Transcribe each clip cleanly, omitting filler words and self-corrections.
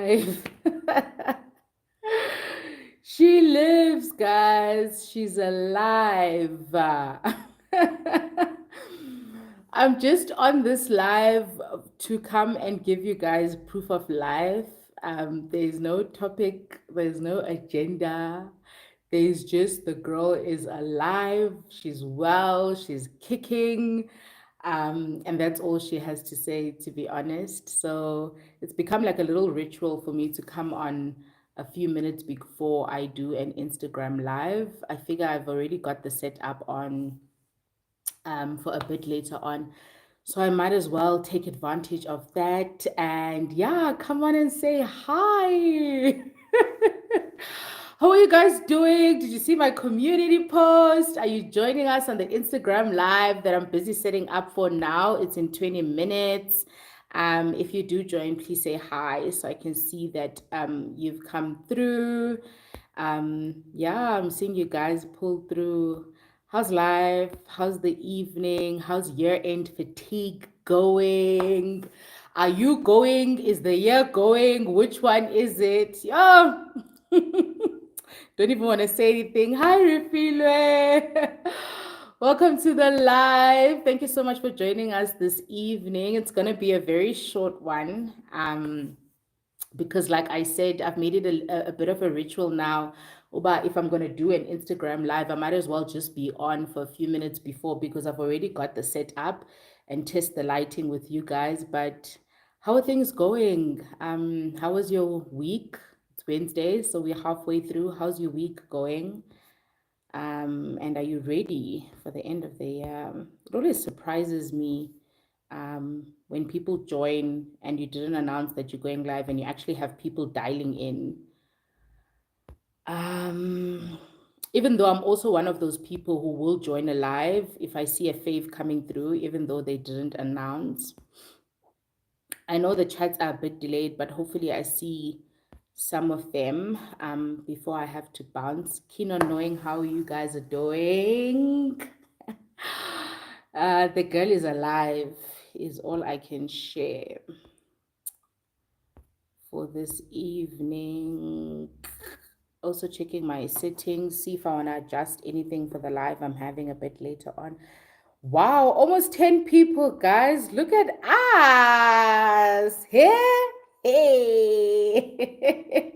alive. She lives, guys. She's alive. I'm just on this live to come and give you guys proof of life. There's no topic, there's no agenda. There's just the girl is alive, she's well, she's kicking. And that's all she has to say, to be honest. So it's become like a little ritual for me to come on a few minutes before I do an Instagram live. I figure I've already got the setup on for a bit later on. So I might as well take advantage of that and yeah, come on and say hi. How are you guys doing? Did you see my community post? Are you joining us on the Instagram live that I'm busy setting up for now? It's in 20 minutes. If you do join, please say hi so I can see that you've come through. Yeah, I'm seeing you guys pull through. How's life? How's the evening? How's year-end fatigue going? Are you going? Is the year going? Which one is it? Yeah. Don't even want to say anything. Hi, Refilwe. Welcome to the live. Thank you so much for joining us this evening. It's going to be a very short one. Because like I said, I've made it a bit of a ritual now. But if I'm going to do an Instagram live, I might as well just be on for a few minutes before because I've already got the setup and test the lighting with you guys. But how are things going? How was your week? It's Wednesday, so we're halfway through. How's your week going? And are you ready for the end of the year? It always surprises me when people join and you didn't announce that you're going live and you actually have people dialing in. Even though I'm also one of those people who will join a live if I see a fave coming through, even though they didn't announce. I know the chats are a bit delayed, but hopefully I see some of them before I have to bounce. Keen on knowing how you guys are doing. The girl is alive is all I can share for this evening. Also checking my settings, see if I want to adjust anything for the live I'm having a bit later on. Wow, almost 10 people, guys. Look at us. Hey, hey.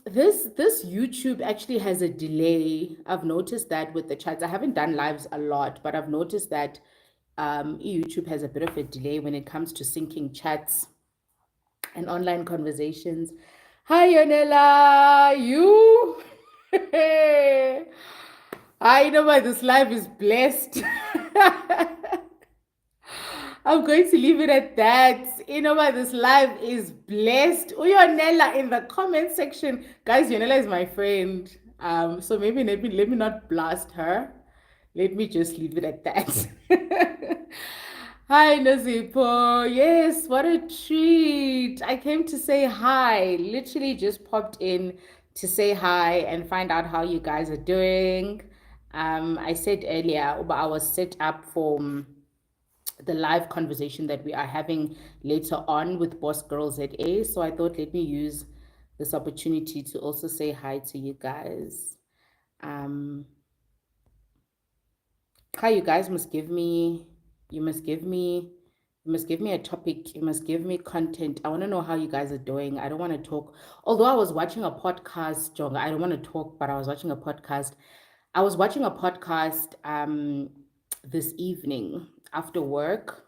This YouTube actually has a delay. I've noticed that with the chats. I haven't done lives a lot, but I've noticed that YouTube has a bit of a delay when it comes to syncing chats and online conversations. Hi, Yanela. You? I know why this live is blessed. I'm going to leave it at that. You know why this live is blessed. Uyonela in the comment section. Guys, Yonela is my friend. So maybe let me not blast her. Let me just leave it at that. Hi, Nazipo. Yes, what a treat. I came to say hi. Literally just popped in to say hi and find out how you guys are doing. I said earlier, but I was set up for the live conversation that we are having later on with Boss Girl ZA. So I thought, let me use this opportunity to also say hi to you guys. Hi, you guys must give me, you must give me a topic. You must give me content. I want to know how you guys are doing. I don't want to talk. Although I was watching a podcast, Jonga, I don't want to talk, but I was watching a podcast. I was watching a podcast this evening after work,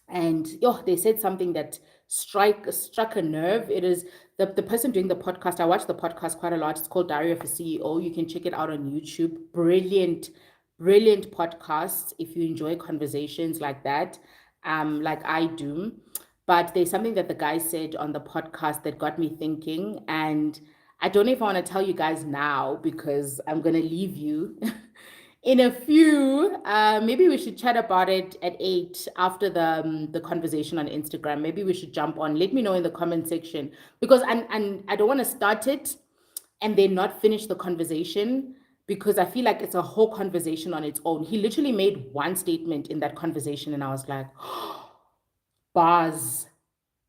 and they said something that struck a nerve. It is the person doing the podcast. I watch the podcast quite a lot. It's called Diary of a CEO. You can check it out on YouTube. Brilliant podcasts if you enjoy conversations like that, like I do. But there's something that the guy said on the podcast that got me thinking, and I don't know if I want to tell you guys now because I'm gonna leave you in a few. Maybe we should chat about it at 8 after the conversation on Instagram. Maybe we should jump on. Let me know in the comment section because and I don't want to start it and then not finish the conversation because I feel like it's a whole conversation on its own. He literally made one statement in that conversation and I was like, bars.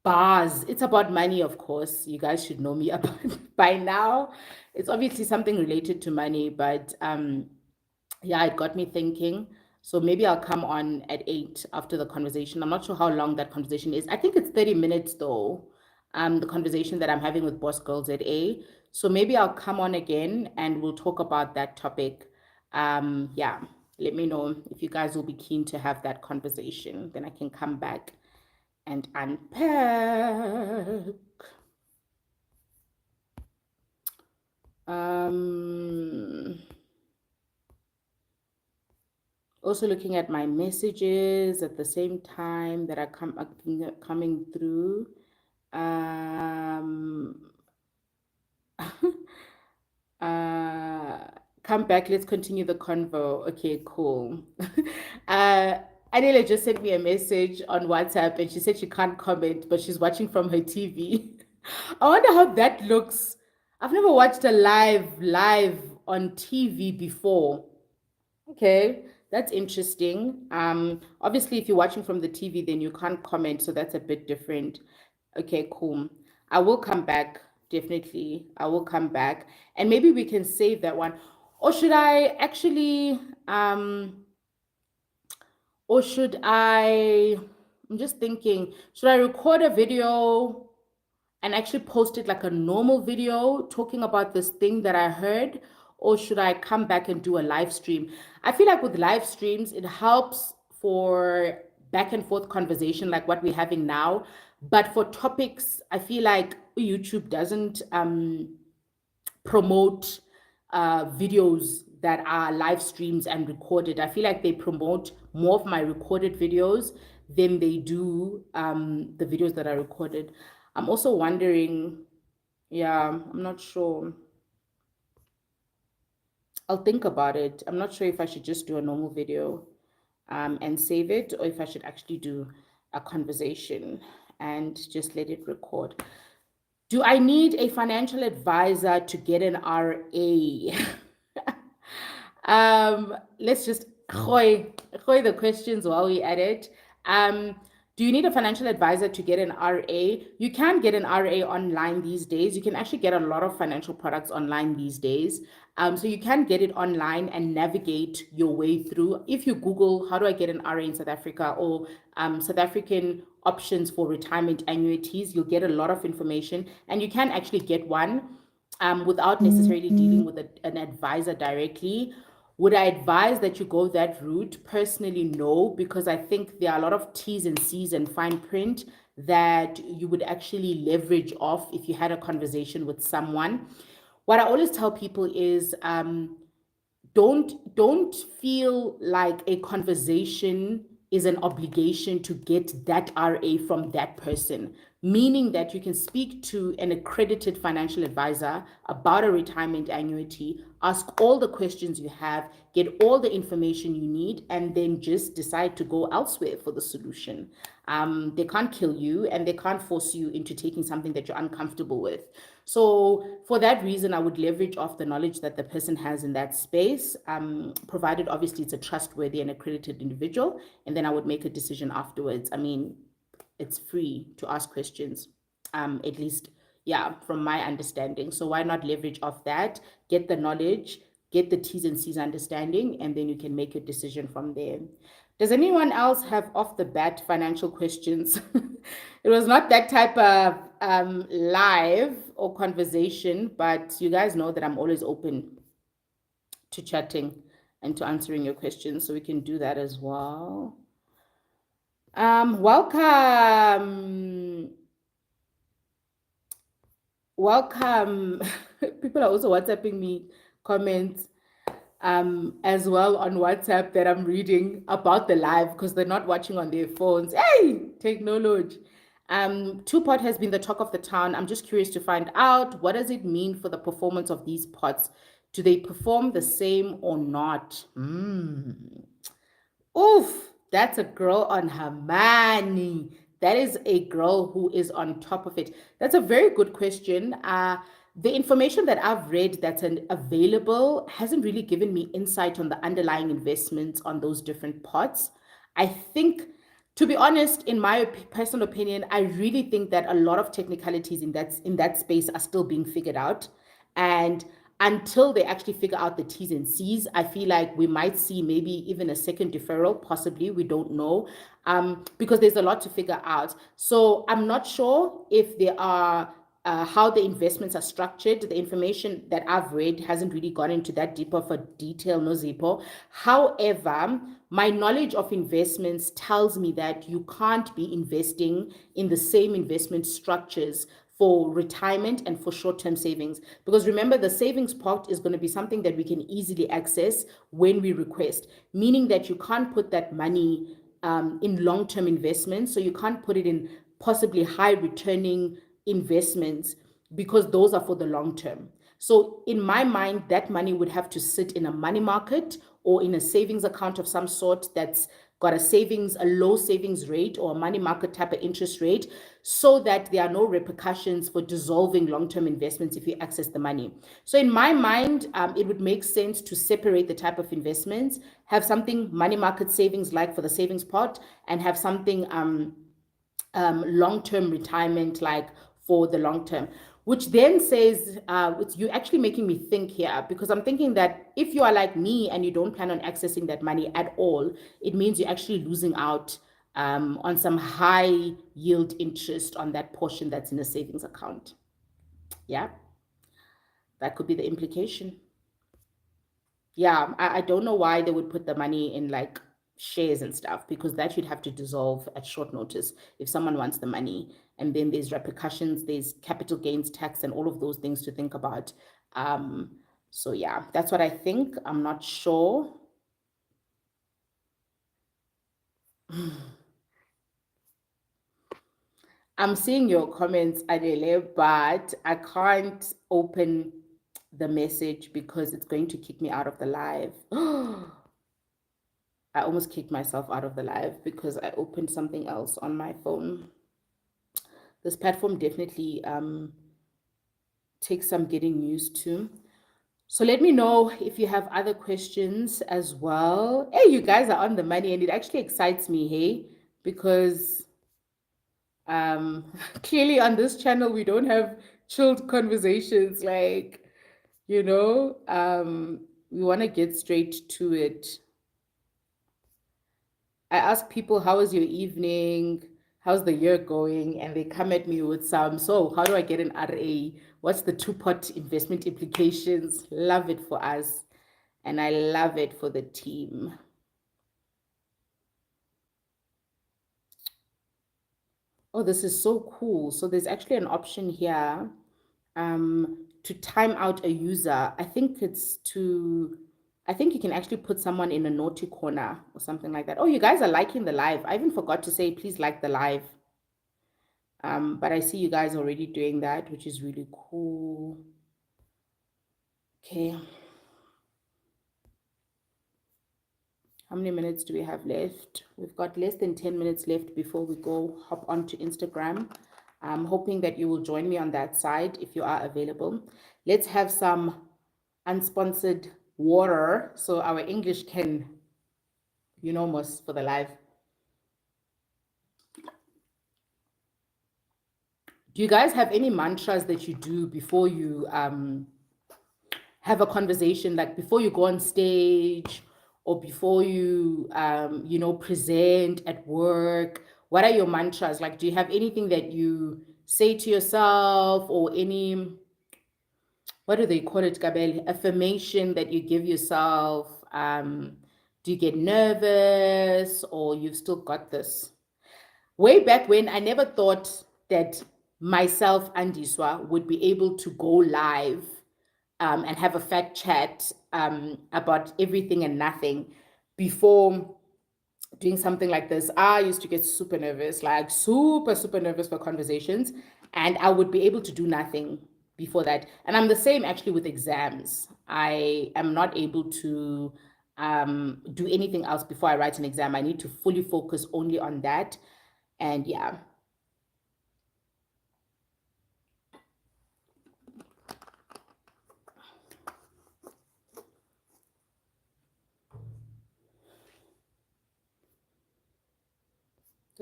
Bars. It's about money, of course. You guys should know me about by now. It's obviously something related to money, but yeah, it got me thinking. So maybe I'll come on at 8 after the conversation. I'm not sure how long that conversation is. I think it's 30 minutes though. The conversation that I'm having with Boss Girls at A. So maybe I'll come on again and we'll talk about that topic. Yeah, let me know if you guys will be keen to have that conversation. Then I can come back and unpack. Also looking at my messages at the same time that are coming through. Come back, let's continue the convo. Okay, cool. Adela just sent me a message on WhatsApp and she said she can't comment, but she's watching from her TV. I wonder how that looks. I've never watched a live on TV before. Okay, that's interesting. Obviously, if you're watching from the TV, then you can't comment, so that's a bit different. Okay, cool. I will come back, definitely. I will come back, and maybe we can save that one. Or should I actually, or should I, I'm just thinking, should I record a video and actually post it like a normal video talking about this thing that I heard? Or should I come back and do a live stream? I feel like with live streams, it helps for back and forth conversation like what we're having now. But for topics, I feel like YouTube doesn't promote videos that are live streams and recorded. I feel like they promote more of my recorded videos than they do the videos that are recorded. I'm also wondering, yeah, I'm not sure. I'll think about it. I'm not sure if I should just do a normal video and save it, or if I should actually do a conversation and just let it record. Do I need a financial advisor to get an RA? Let's just gooi the questions while we at it. Do you need a financial advisor to get an RA? You can get an RA online these days. You can actually get a lot of financial products online these days. So you can get it online and navigate your way through. If you Google, how do I get an RA in South Africa, or South African options for retirement annuities, you'll get a lot of information, and you can actually get one without necessarily dealing with an advisor directly. Would I advise that you go that route? Personally, no, because I think there are a lot of T's and C's and fine print that you would actually leverage off if you had a conversation with someone. What I always tell people is don't feel like a conversation is an obligation to get that RA from that person, meaning that you can speak to an accredited financial advisor about a retirement annuity, ask all the questions you have, get all the information you need, and then just decide to go elsewhere for the solution. They can't kill you and they can't force you into taking something that you're uncomfortable with. So for that reason, I would leverage off the knowledge that the person has in that space, provided obviously it's a trustworthy and accredited individual, and then I would make a decision afterwards. I mean, it's free to ask questions, at least, yeah, from my understanding. So why not leverage off that, get the knowledge, get the T's and C's understanding, and then you can make a decision from there. Does anyone else have off the bat financial questions? It was not that type of live or conversation, but you guys know that I'm always open to chatting and to answering your questions, so we can do that as well. Welcome. Welcome. People are also WhatsApping me comments as well on WhatsApp that I'm reading about the live because they're not watching on their phones. Hey, technology. Two-pot has been the talk of the town. I'm just curious to find out, what does it mean for the performance of these pots? Do they perform the same or not? Oof, that's a girl on her money. That is a girl who is on top of it. That's a very good question. The information that I've read that's available hasn't really given me insight on the underlying investments on those different pots. I think To be honest, in my personal opinion, I really think that a lot of technicalities in that space are still being figured out, and until they actually figure out the T's and C's, I feel like we might see maybe even a second deferral, possibly. We don't know, because there's a lot to figure out. So I'm not sure if there are how the investments are structured. The information that I've read hasn't really gone into that deeper for detail, no Zippo. However, my knowledge of investments tells me that you can't be investing in the same investment structures for retirement and for short-term savings, because remember, the savings pot is going to be something that we can easily access when we request, meaning that you can't put that money in long-term investments. So you can't put it in possibly high returning investments, because those are for the long term. So in my mind, that money would have to sit in a money market or in a savings account of some sort that's got a low savings rate or a money market type of interest rate, so that there are no repercussions for dissolving long-term investments if you access the money. So in my mind, it would make sense to separate the type of investments, have something money market savings like for the savings pot, and have something long-term retirement like for the long term, which then says you're actually making me think here, because I'm thinking that if you are like me and you don't plan on accessing that money at all, it means you're actually losing out on some high yield interest on that portion that's in a savings account. Yeah, that could be the implication. Yeah, I don't know why they would put the money in like shares and stuff, because that you'd have to dissolve at short notice if someone wants the money. And then there's repercussions, there's capital gains tax, and all of those things to think about. Um, so yeah, that's what I think. I'm not sure. I'm seeing your comments, Adele, but I can't open the message because it's going to kick me out of the live. I almost kicked myself out of the live because I opened something else on my phone. This platform definitely takes some getting used to. So let me know if you have other questions as well. Hey, you guys are on the money, and it actually excites me, hey, because clearly on this channel we don't have chilled conversations, like, we want to get straight to it. I ask people, how was your evening? How's the year going? And they come at me with some, so how do I get an RA? What's the two-pot investment implications? Love it for us. And I love it for the team. Oh, this is so cool. So there's actually an option here to time out a user. I think you can actually put someone in a naughty corner or something like that. Oh, you guys are liking the live. I even forgot to say, please like the live. But I see you guys already doing that, which is really cool. Okay. How many minutes do we have left? We've got less than 10 minutes left before we go hop onto Instagram. I'm hoping that you will join me on that side if you are available. Let's have some unsponsored water so our English can, most for the live. Do you guys have any mantras that you do before you have a conversation, like before you go on stage or before you present at work? What are your mantras? Like, do you have anything that you say to yourself, or any, what do they call it, Gabel, affirmation that you give yourself? Do you get nervous, or you've still got this? Way back when, I never thought that myself, Andiswa, would be able to go live and have a fat chat about everything and nothing before doing something like this. I used to get super nervous, like super, super nervous for conversations, and I would be able to do nothing before that. And I'm the same actually with exams. I am not able to do anything else before I write an exam. I need to fully focus only on that. And yeah.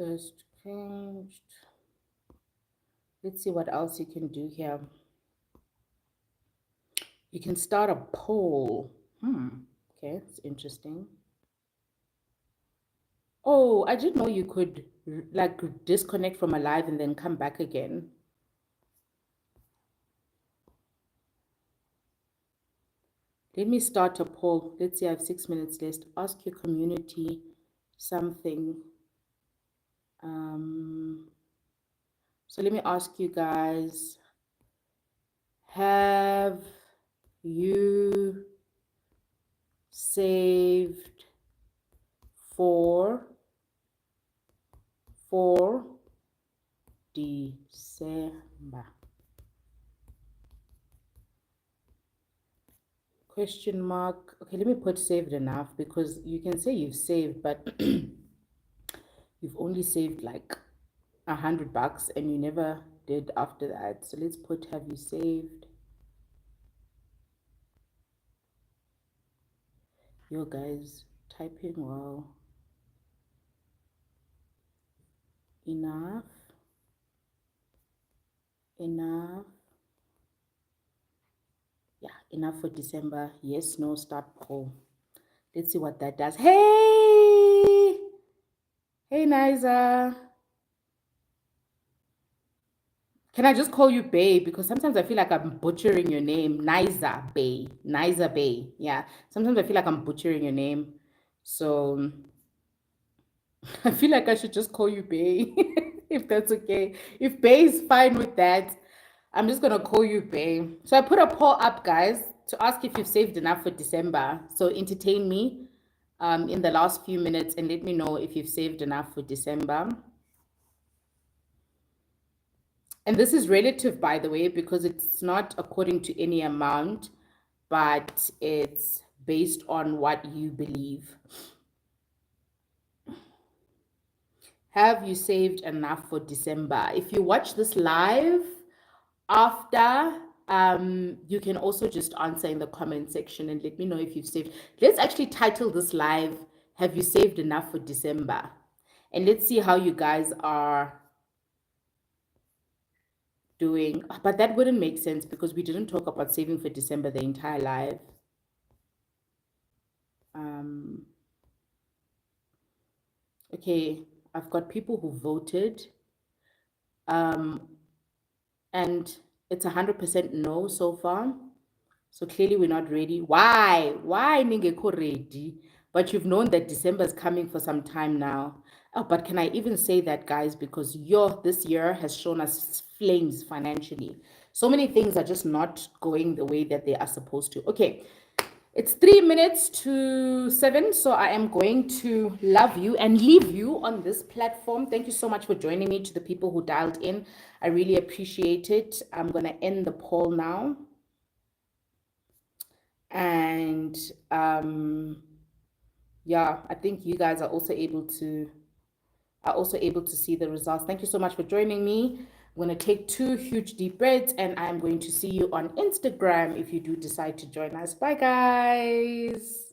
Just changed. Let's see what else you can do here. You can start a poll. Okay, it's interesting. Oh, I didn't know you could like disconnect from a live and then come back again. Let me start a poll. Let's see, I have 6 minutes left. Ask your community something. So let me ask you guys, have you saved for December? Question mark. Okay, let me put saved enough, because you can say you've saved, but you've only saved like $100 and you never did after that. So let's put, have you saved? Yo guys, typing well. Enough. Yeah, enough for December. Yes, no, start poll. Let's see what that does. Hey Niza. Can I just call you Bay? Because sometimes I feel like I'm butchering your name. Niza Bay. Niza Bay. Yeah. Sometimes I feel like I'm butchering your name. So I feel like I should just call you Bay, if that's okay. If Bay is fine with that, I'm just going to call you Bay. So I put a poll up, guys, to ask if you've saved enough for December. So entertain me in the last few minutes and let me know if you've saved enough for December. And this is relative, by the way, because it's not according to any amount, but it's based on what you believe. Have you saved enough for December? If you watch this live after, you can also just answer in the comment section and let me know if you've saved. Let's actually title this live, have you saved enough for December? And let's see how you guys are doing. But that wouldn't make sense because we didn't talk about saving for December the entire live. Okay, I've got people who voted, and it's 100% no so far. So clearly we're not ready. Why ningekho ready? But you've known that December is coming for some time now. Oh, but can I even say that, guys? Because this year has shown us flames financially. So many things are just not going the way that they are supposed to. Okay, it's 3 minutes to 7, so I am going to love you and leave you on this platform. Thank you so much for joining me. To the people who dialed in, I really appreciate it. I'm going to end the poll now. And yeah, I think you guys are also able to see the results. Thank you so much for joining me. I'm going to take 2 huge deep breaths and I'm going to see you on Instagram if you do decide to join us. Bye, guys.